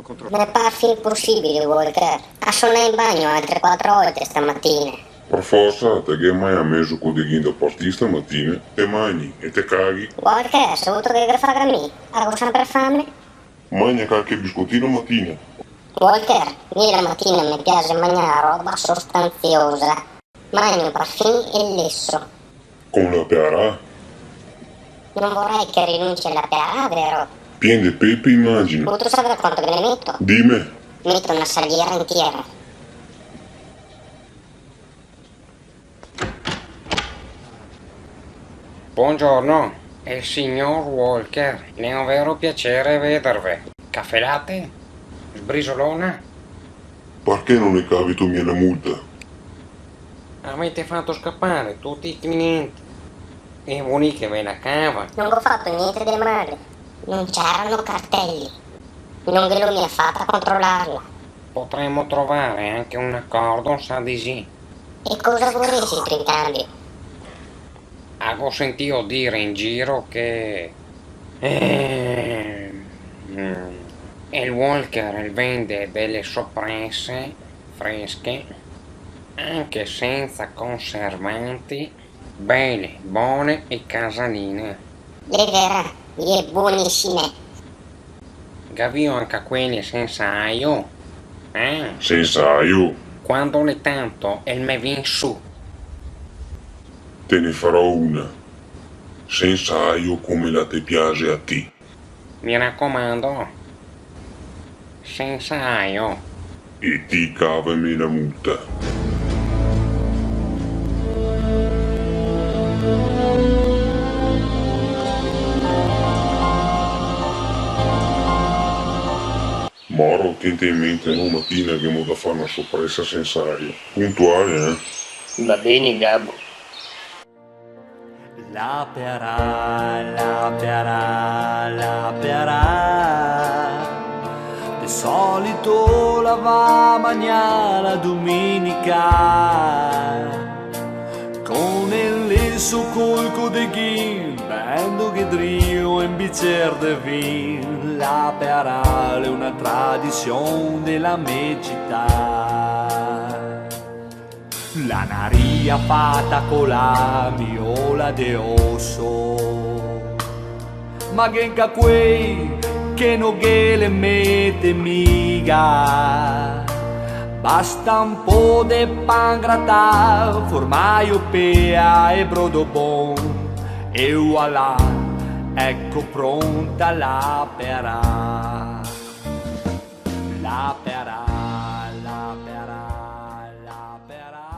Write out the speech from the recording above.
Non è parsi impossibile, Walker. Ha sonnato in bagno altre 4 volte stamattina. Per forza, te che mai ha messo codeghino da partire stamattina, te mangi e te caghi. Walker, saputo che fa a me? Avevo sempre fame. Mangia qualche biscottino mattina. Walker, io la mattina mi piace mangiare roba sostanziosa. Mangio parfum e lesso. Con la pearà. Non vorrei che rinunci alla peara, vero? Pieno di pepe immagino. Ma tu sai quanto che ne metto? Dime. Metto una saliera intera. Buongiorno, è il signor Walker. Ne ho un vero piacere vedervi. Caffè latte? Sbrisolona? Perché non ne cavi tu mia multa? Avete fatto scappare tutti i clienti. E vuoi che me la cava? Non ho fatto niente di male. Non c'erano cartelli. Non ve lo mi ha fatta controllarla. Potremmo trovare anche un accordo, sa di sì. E cosa vorresti tu in cambio? Avevo sentito dire in giro che... il Walker vende delle soppresse fresche, anche senza conservanti, belle, buone e casaline. Le vera, è buonissime. Gavio anche quelli senza aio. Senza io, Quando ogni tanto il me vien su. te ne farò una. Senza io come la te piace a te. Mi raccomando, senza aio. E ti cavami la multa. Moro, tienti in mente una mattina che mo da fare una sorpresa senza aria. Puntuale, eh? Va bene, Gabbo. La pearà, la pearà, la pearà. Di solito la va a mangiare la domenica. Con il lesso col codeghin, bendo che drio in bicer de vin. La pearà è una tradizione della mia città. La naria fatta con la miola de osso, ma genca quei che non che le mette miga. Basta un po' de pan grattato, formaio pea e brodo bon, e voilà, ecco pronta la pearà. La pearà, la pearà, la pearà.